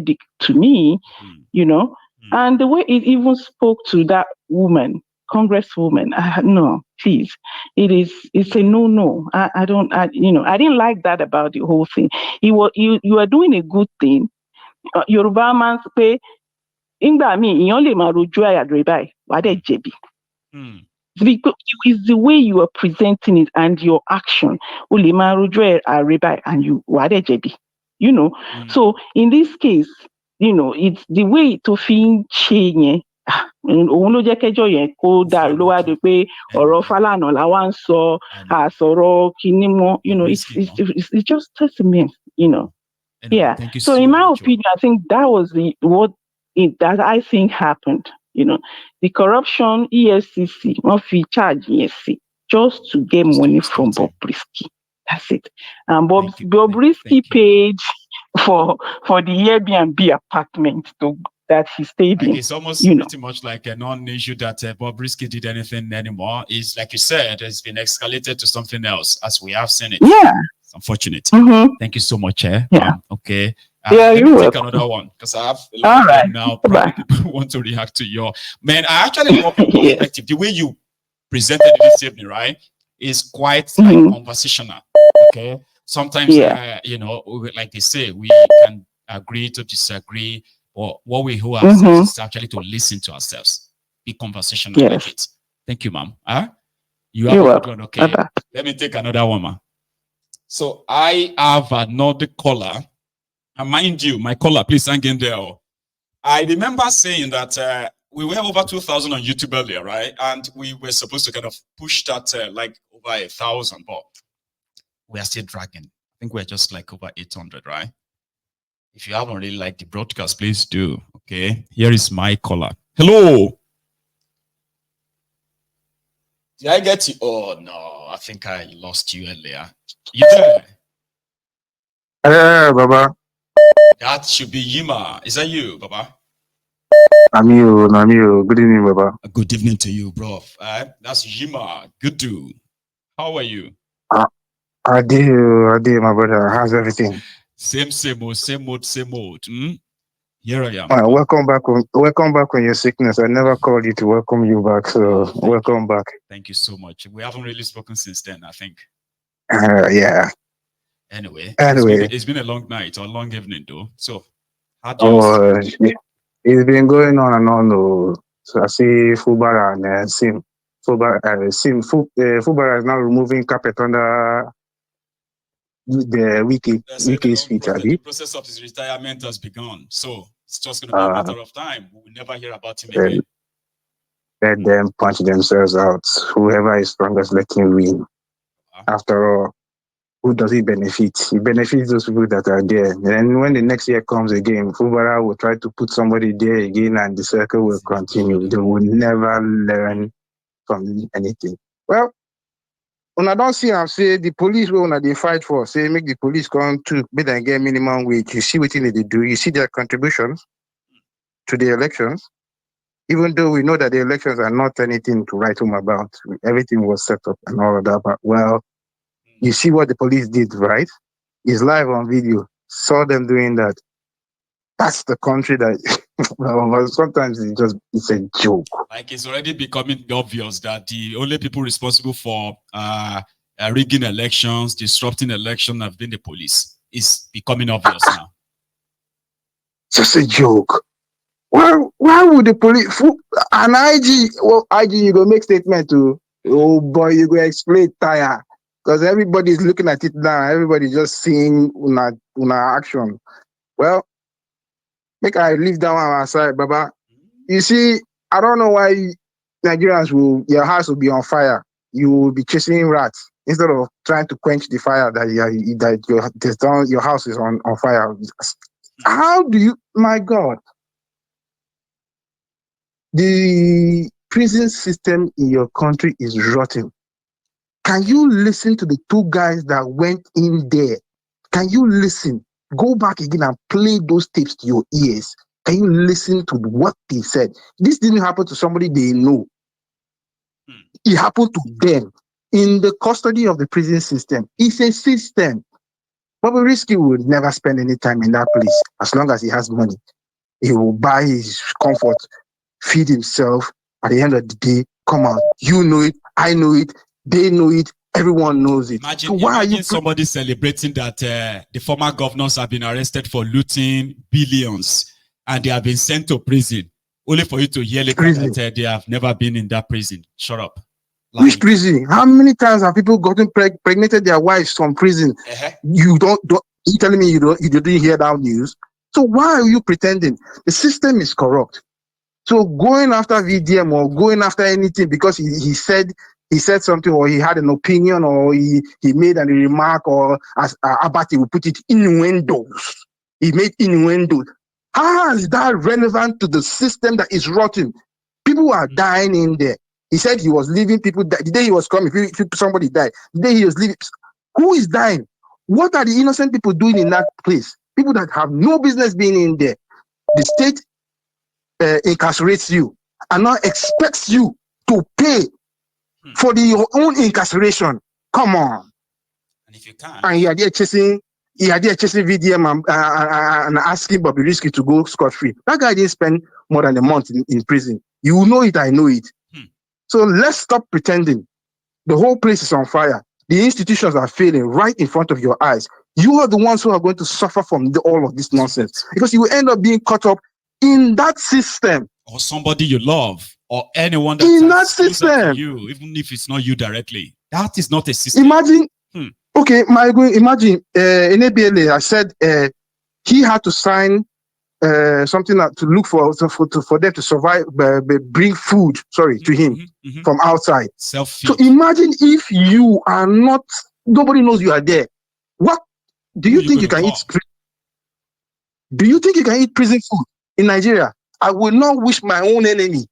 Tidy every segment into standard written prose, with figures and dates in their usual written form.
to me, you know, and the way it even spoke to that woman, congresswoman, no, please, it's a no. I don't, I didn't like that about the whole thing. You are doing a good thing. Yoruba man say, "Ingba mi, ìyàn lè máa rojú àyàdúrà báyìí, wàá dẹ̀ jẹ̀bi." Mm. It's the way you are presenting it and your action. O lè máa rojú àrè báyìí and you wàá dẹ̀ jẹ̀bi. You know, so in this case, it's the way tó fi ń ṣe yẹn. Òun ló jẹ́ kẹ́jọ́ yẹn kó dàrú ló wá di pé ọ̀rọ̀ Falana làwa ń sọ àsọ̀rọ̀ kinní mọ́. It's just testament. Yeah. Thank you So in my opinion, I think that was that I think happened. The corruption, ESCC, not free charge ESC, just to get money from Bobrisky. That's it. And Bobrisky paid for the Airbnb apartment that he stayed in. It's almost pretty much like a non-issue that Bobrisky did anything anymore. It's like you said, it's been escalated to something else as we have seen it. Yeah. It's unfortunate. Thank you so much. Yeah. Okay. Let me take another one because I have a lot of time now. Probably people want to react to your man. I actually love your perspective. The way you presented it this evening, right, is quite conversational. Okay. Sometimes, like they say, we can agree to disagree, or what we who ourselves is actually to listen to ourselves. Be conversational like it. Thank you, ma'am. You have a good one. Okay. Bye-bye. Let me take another one, ma'am. So I have another caller. And mind you, my caller, please hang in there. I remember saying that we were over 2,000 on YouTube earlier, right? And we were supposed to kind of push that like over 1,000, but we are still dragging. I think we're just like over 800, right? If you haven't really liked the broadcast, please do. Okay, here is my caller. Hello. Did I get you? Oh no, I think I lost you earlier. You there? Baba. That should be Yima. Is that you, Baba? I'm you. Good evening, Baba. Good evening to you, bro. That's Yima. Good dude. How are you? I did, my brother. How's everything? Same mode. Here I am. Welcome back on your sickness. I never called you to welcome you back, so welcome back. Thank you so much. We haven't really spoken since then, I think. Yeah. Anyway, it's been a long night or a long evening, though. So, how do you it's been going on and on. Though. So I see Fubara and Sim. Fubara is now removing carpet under the Wike's feet. The process of his retirement has begun, so it's just going to be a matter of time. We will never hear about him again. Let them punch themselves out. Whoever is strongest, let him win. After all, who does he benefit? He benefits those people that are there. And when the next year comes again, Fubara will try to put somebody there again and the circle will continue. They will never learn from anything. Well, when I don't see them say the police will they fight for, say make the police come to make them get minimum wage. You see what they do. You see their contributions to the elections. Even though we know that the elections are not anything to write home about. Everything was set up and all of that. But well, you see what the police did, right? It's live on video. Saw them doing that. That's the country that sometimes it's a joke. Like it's already becoming obvious that the only people responsible for rigging elections, disrupting elections have been the police. It's becoming obvious now. Just a joke. Well, why would the police an IG? Well, IG, you go make statement to. Oh boy, you go explain tire. Because everybody's looking at it now. Everybody just seeing una action. Well, make I leave that one aside, Baba. You see, I don't know why Nigerians your house will be on fire. You will be chasing rats instead of trying to quench the fire that your house is on fire. How do you, my God? The prison system in your country is rotten. Can you listen to the two guys that went in there? Can you listen? Go back again and play those tapes to your ears. Can you listen to what they said? This didn't happen to somebody they know. It happened to them in the custody of the prison system. It's a system. Risky would never spend any time in that place as long as he has money. He will buy his comfort, feed himself. At the end of the day, come on, you know it, I know it, they know it, everyone knows it. Imagine somebody celebrating that the former governors have been arrested for looting billions and they have been sent to prison, only for you to hear later that they have never been in that prison. Shut up. Which prison? How many times have people gotten pregnated their wives from prison? You telling me you didn't hear that news? So why are you pretending? The system is corrupt. So going after VDM or going after anything because he said something or he had an opinion or he made a remark, or as Abati will put it, innuendos. He made innuendos. How is that relevant to the system that is rotten? People are dying in there. He said he was leaving people. The day he was coming, if somebody died, the day he was leaving, who is dying? What are the innocent people doing in that place? People that have no business being in there. The state incarcerates you and now expects you to pay for your own incarceration. Come on. And if you can't, and you are there chasing VDM and asking Bobby Risky to go scot-free. That guy didn't spend more than a month in prison. You know it, I know it. So let's stop pretending. The whole place is on fire. The institutions are failing right in front of your eyes. You are the ones who are going to suffer from all of this nonsense because you will end up being caught up in that system. Or somebody you love, or anyone that's in that system. To you, even if it's not you directly. That is not a system. Imagine, okay, imagine in ABLA, I said he had to sign something to look for them to survive, bring food, to him from outside. Self-feed. So imagine if you are not, nobody knows you are there. What do you think you can eat? Do you think you can eat prison food in Nigeria? I will not wish my own enemy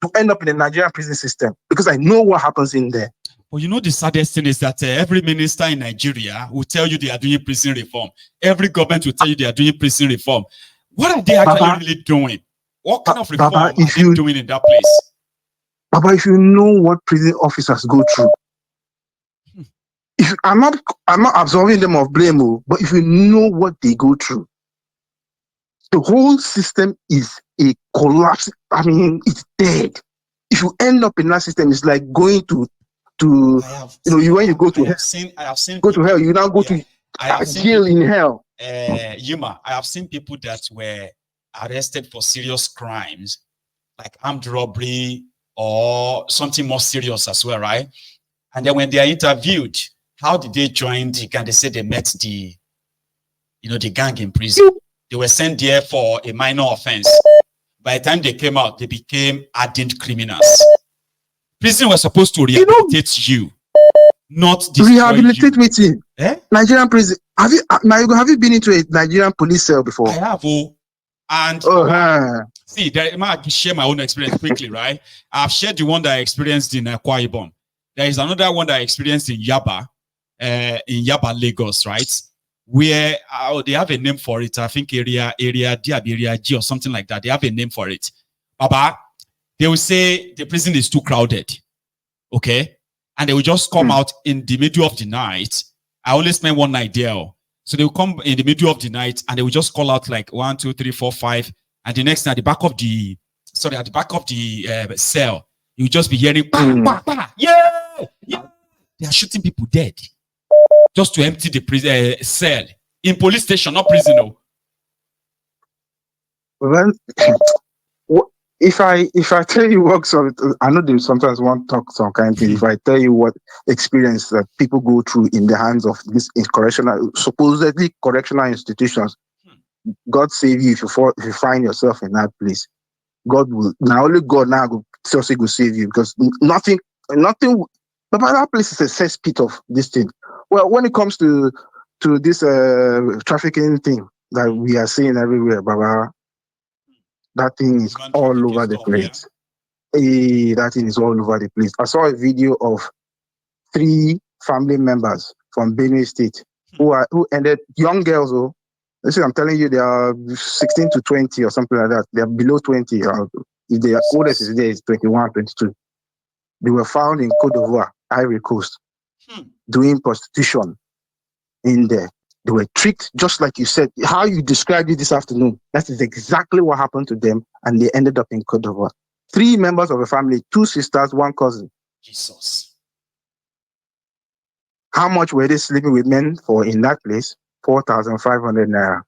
to end up in the Nigerian prison system because I know what happens in there. Well, you know, the saddest thing is that every minister in Nigeria will tell you they are doing prison reform. Every government will tell you they are doing prison reform. What are they actually really doing? What kind of reform are they doing in that place? Baba, if you know what prison officers go through, I'm not absolving them of blame, but if you know what they go through, the whole system is a collapse. I mean, it's dead. If you end up in that system, it's like going to when you go to hell, you now go to jail in hell. Yuma, I have seen people that were arrested for serious crimes, like armed robbery or something more serious as well, right? And then when they are interviewed, how did they join the gang? They said they met the gang in prison. They were sent there for a minor offense. By the time they came out, they became hardened criminals. Prison was supposed to rehabilitate you, not destroy rehabilitate you. With you. Nigerian prison. Have you been into a Nigerian police cell before? I have. And see, I can share my own experience quickly, right? I've shared the one that I experienced in Akwa Ibom. There is another one that I experienced in Yaba, Lagos, right? Where they have a name for it. I think area G or something like that. They have a name for it. Baba, they will say the prison is too crowded. Okay? And they will just come out in the middle of the night. I only spent one night there. So they will come in the middle of the night and they will just call out like 1, 2, 3, 4, 5. And the next night, at the back of the cell, you just be hearing, bah, bah, yeah. They are shooting people dead. Just to empty the prison cell in police station, not prison. Well, if I tell you what, I know they sometimes want to talk some kind of thing. If I tell you what experience that people go through in the hands of these supposedly correctional institutions, God save you if you find yourself in that place. God will now only God now will save you because nothing. But that place is a cesspit of this thing. Well, when it comes to this trafficking thing that we are seeing everywhere, Baba, that thing is all over the place. That thing is all over the place. I saw a video of 3 family members from Benue State who ended young girls. Listen, I'm telling you, they are 16 to 20 or something like that. They are below 20. The oldest is there is 21, 22. They were found in Côte d'Ivoire, Ivory Coast, doing prostitution in there. They were tricked, just like you said. How you described it this afternoon, that is exactly what happened to them, and they ended up in Côte d'Ivoire. 3 members of a family, 2 sisters, 1 cousin. Jesus. How much were they sleeping with men for in that place? 4,500 naira.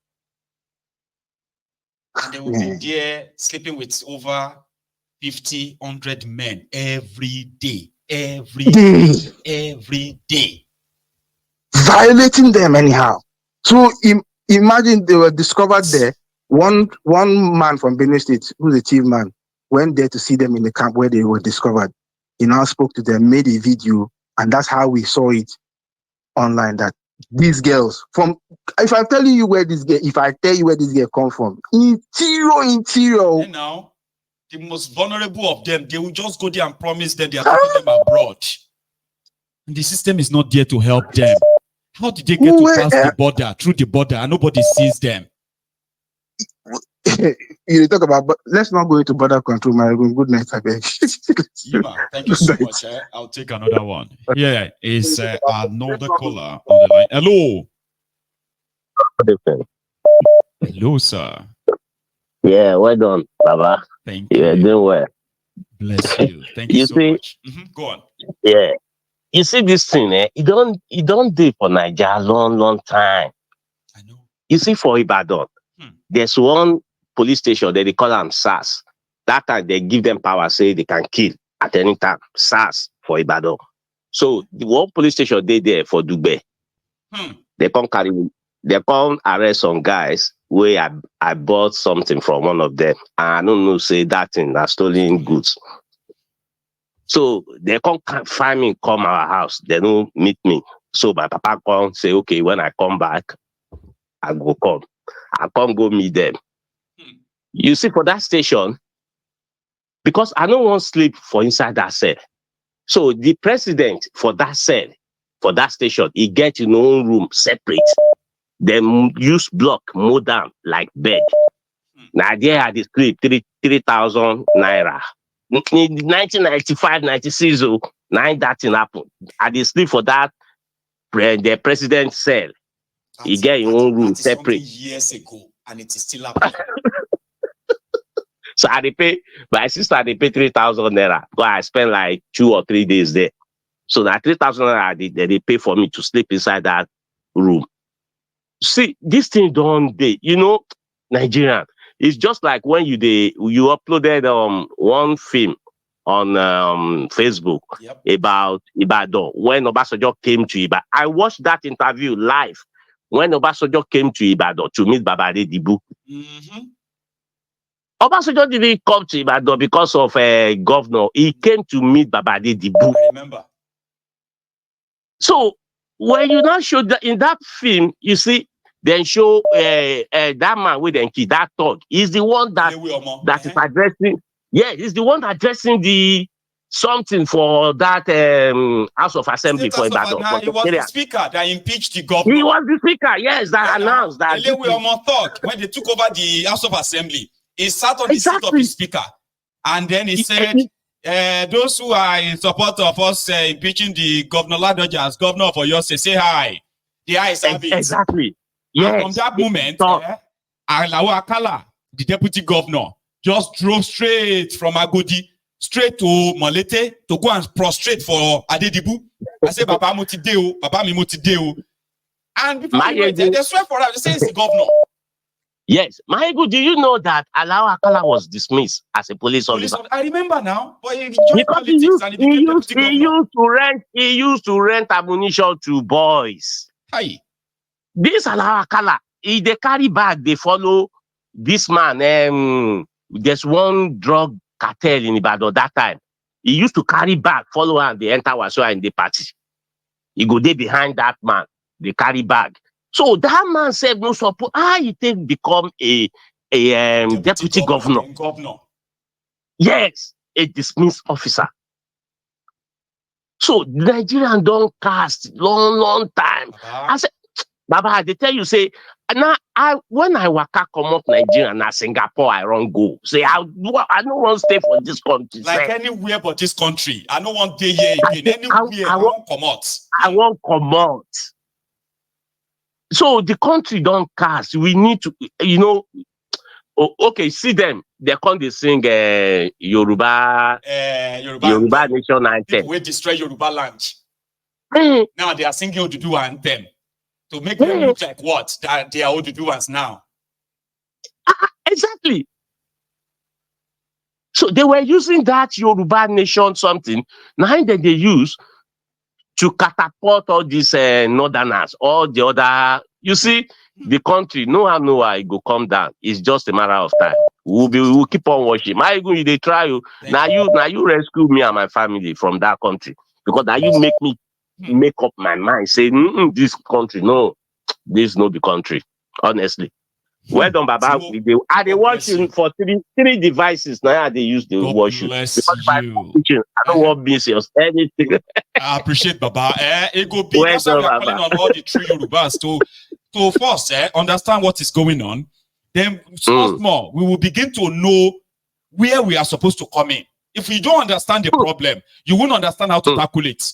And they will be there sleeping with over 50, 100 men every day. Every day. Violating them anyhow. So imagine they were discovered there. One man from Benue State, who's a chief man, went there to see them in the camp where they were discovered. He now spoke to them, made a video, and that's how we saw it online, that these girls from, if I'm telling you where this girl, if I tell you where this girl come from, interior. And now, the most vulnerable of them, they will just go there and promise them they are taking them abroad. And the system is not there to help them. How did they get to pass the border, through the border, and nobody sees them? You talk about, but let's not go into border control, my good night, I beg. Thank you so much. I'll take another one. Here is another caller on the line. Hello. Hello, sir. Yeah, well done, Baba. Thank you. You're doing well. Bless you. Thank you so much. Go on. Yeah. You see this thing, it don't do for Nigeria long time. I know. You see, for Ibadan, there's one police station that they call them SARS. That time they give them power, say they can kill at any time. SARS for Ibadan. So the one police station they there for Dubai. They come arrest some guys where I bought something from one of them. And I don't know, say that thing are stolen goods. So they come find me, come our house. They don't meet me. So my papa come say, okay, when I come back, I go come. I can't go meet them. You see, for that station, because I don't want to sleep for inside that cell. So the president for that cell, for that station, he get his own room separate. Then use block, mow down like bed. Now there I sleep 3,000 naira. In 1995, 96, that thing happened. I did sleep for that the president cell. He get his own room separate. Years ago, and it is still happening. So I pay my sister. They pay 3,000 naira. But I spent like 2 or 3 days there. So that 3,000 naira they pay for me to sleep inside that room. See, this thing don't they? You know, Nigerian. It's just like when you uploaded one film on Facebook about Ibadan when Obasanjo came to Ibadan. I watched that interview live when Obasanjo came to Ibadan to meet Babade Dibu. Obasanjo didn't come to Ibadan because of a governor. He came to meet Babade Dibu. I remember. So when you now show that in that film, you see, then show that man with the key, that thug. He's the one that is addressing. Yeah, he's the one addressing the something for that House of Assembly for Ibadan. He was the speaker that impeached the governor. He was the speaker, yes, that announced that. When they took over the House of Assembly, he sat on the seat of the speaker, and then he said, those who are in support of us impeaching the governor Ladoja as governor of Oyo State, say hi. The eyes have it. Exactly. Yes. And from that moment, Alawo Akala, the deputy governor, just drove straight from Agodi straight to Molete to go and prostrate for Adedibu. I said, Baba Motideo, Baba mi Motideo. And before they swear for us, they say it's the governor. Yes. Maegu, do you know that Alawo Akala was dismissed as a police officer? I remember now, but he joined politics and he became deputy governor. He used to rent ammunition to boys. Hi. This Alawo Akala, they carry bag, they follow this man. There's one drug cartel in Ibadan that time. He used to carry bag, follow and they enter Wasua in the party. He go there behind that man, they carry bag. So that man said no support. He take become a deputy governor. Yes, a dismissed officer. So Nigerian don't cast long time. I said, Baba, they tell you, say, now when I waka come up Nigeria and Singapore, I don't go. Say, I don't want to stay for this country. Like say, anywhere but this country. I don't want to stay here again. Anywhere, I won't come out. I won't come out. So the country don't cast. We need to, okay, see them. They come to sing Yoruba Nation anthem. People will destroy Yoruba land. Now they are singing Odudu anthem to make them look like what? That they are Oduduans now. Exactly. So they were using that Yoruba Nation something. Now that they use to catapult all these northerners, all the other. You see, the country, no it go come down. It's just a matter of time. We'll keep on watching. My go, they try you. Now you rescue me and my family from that country. Because now you make me make up my mind. Say, this country, no, this no the country. Honestly. Well done, Baba. They watching for three devices. Now they use the watch you. Because I don't want business anything. I appreciate Baba. It go be that's why we are calling on all the true Yorubas to first understand what is going on. Then small, we will begin to know where we are supposed to come in. If we don't understand the problem, you won't understand how to tackle it.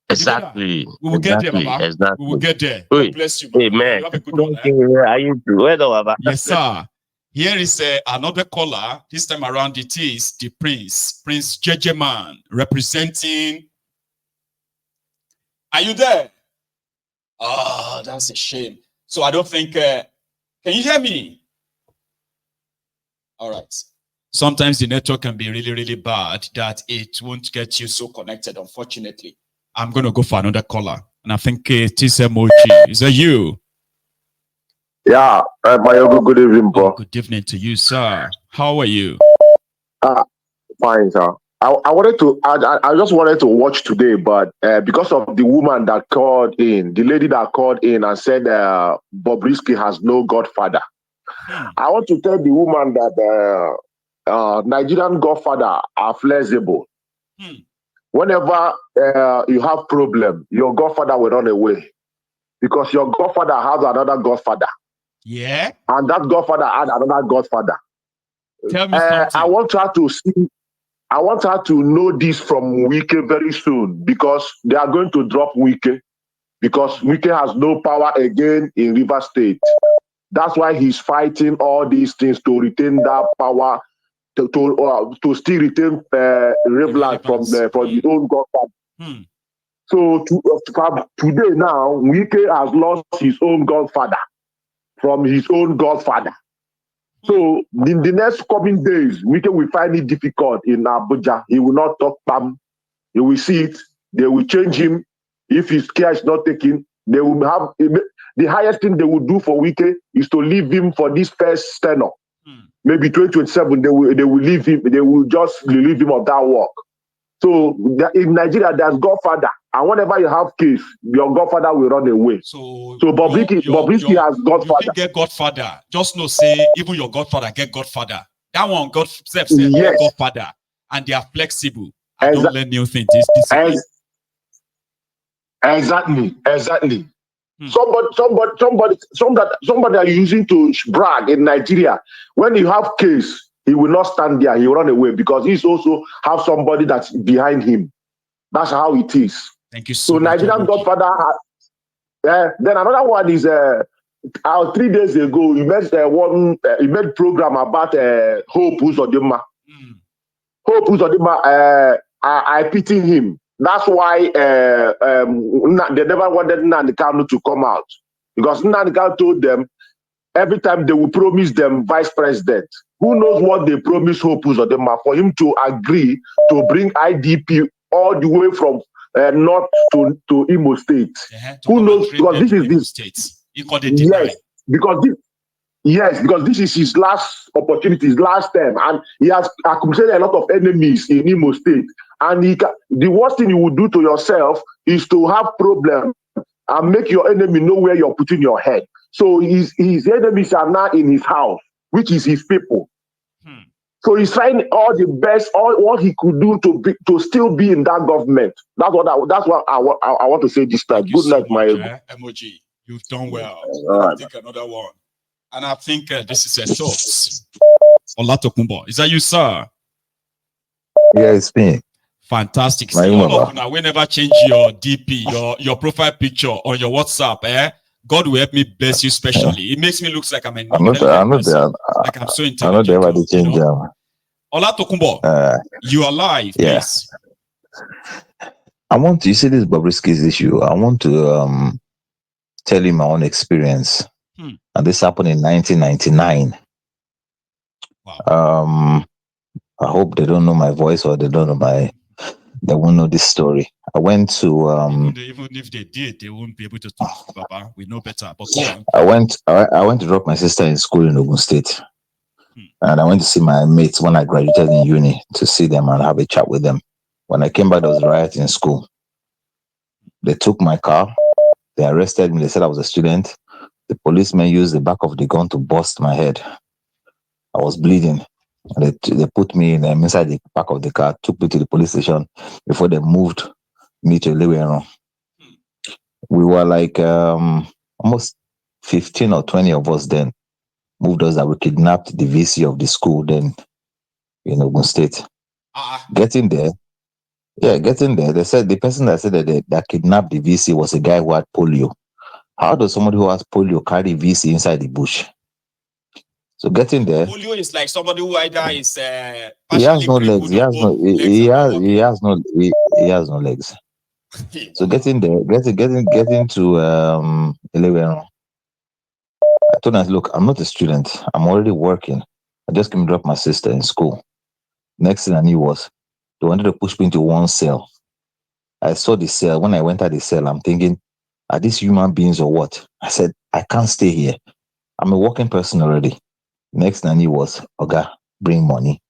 Exactly. We will get there, Baba. Exactly. We will get there. God bless you, Baba. Amen. You have a good one. Well done, Baba. Yes, sir. Here is another caller. This time around, it is the Prince Jejeman, representing. Are you there? Oh, that's a shame. So I don't think. Can you hear me? All right. Sometimes the network can be really, really bad that it won't get you so connected, unfortunately. I'm going to go for another caller. And I think it is Mochi. Is that you? Yeah, good evening, bro. Good evening to you, sir. How are you? Fine, sir. I just wanted to watch today, but because of the woman that called in, the lady that called in and said Bobrisky has no godfather. I want to tell the woman that Nigerian godfather are flexible. Whenever you have problem, your godfather will run away because your godfather has another godfather. Yeah. And that godfather had another godfather. Tell me something. I want her to know this from Wike very soon because they are going to drop Wike because Wike has no power again in River State. That's why he's fighting all these things to retain that power. To still retain Rivland from his own godfather. So today now, Wike has lost his own godfather from his own godfather. So in the next coming days, Wike will find it difficult in Abuja. He will not talk Pam. He will see it. They will change him. If his care is not taken, they will have the highest thing they will do for Wike is to leave him for this first tenure. Maybe 2027, they will leave him. They will just relieve him of that work. So in Nigeria, there's godfather, and whenever you have case, your godfather will run away. So Bobrisky has godfather. You get godfather. Just no say even your godfather get godfather. That one God said yes. godfather, and they are flexible. I don't learn new things. This Exactly. Somebody are using to brag in Nigeria. When you have case, he will not stand there. He will run away because he's also have somebody that's behind him. That's how it is. Thank you so much. So Nigerian godfather. Then another one is 3 days ago he made program about Hope Uzodinma. Hope Uzodinma. I pity him. That's why they never wanted Nnamdi Kanu to come out because Nnamdi Kanu told them every time they will promise them vice president. Who knows what they promise Hope Uzodinma for him to agree to bring IDP all the way from north to Imo State. Who knows? Because this is this states. Yes, because this is his last opportunity, his last term, and he has accumulated a lot of enemies in Imo State. And the worst thing you would do to yourself is to have problem and make your enemy know where you're putting your head. So his enemies are now in his house, which is his people. So he's trying all the best, all what he could do to still be in that government. That's what I want to say this time. Good night, my emoji. You've done well. Right. I'll take another one. And I think this is a thought. Olatokunbo. Is that you, sir? Yeah, it's me. Fantastic. See, all of you now, we never change your DP, your profile picture on your WhatsApp. God will help me bless you specially. It makes me look like I'm an I'm not person. Like I'm so intelligent. I'm not there to change them. Ola Tokumbo, you are live, yeah. please. I want to, you see this Bobrisky's issue. I want to tell you my own experience. And this happened in 1999. Wow. I hope they don't know my voice or they don't know they won't know this story. I went to even if they did, they won't be able to talk, Baba. We know better. But go on. I went to drop my sister in school in Ogun State. And I went to see my mates when I graduated in uni to see them and have a chat with them. When I came back, there was a riot in school. They took my car. They arrested me. They said I was a student. The policemen used the back of the gun to bust my head. I was bleeding. And they put me inside the back of the car, took me to the police station before they moved me to Lewero. We were like almost 15 or 20 of us then. Moved us that we kidnapped the VC of the school then in Ogun State. Getting there, they said the person that said that kidnapped the VC was a guy who had polio. How does somebody who has polio carry VC inside the bush? So getting there, polio is like somebody who either is he has no legs. He has no legs. So getting there, getting to Eleven. I told him, look, I'm not a student. I'm already working. I just came to drop my sister in school. Next thing I knew was they wanted to push me into one cell. I saw the cell. When I went out the cell, I'm thinking, are these human beings or what? I said, I can't stay here. I'm a working person already. Next thing I knew was, Oga, bring money.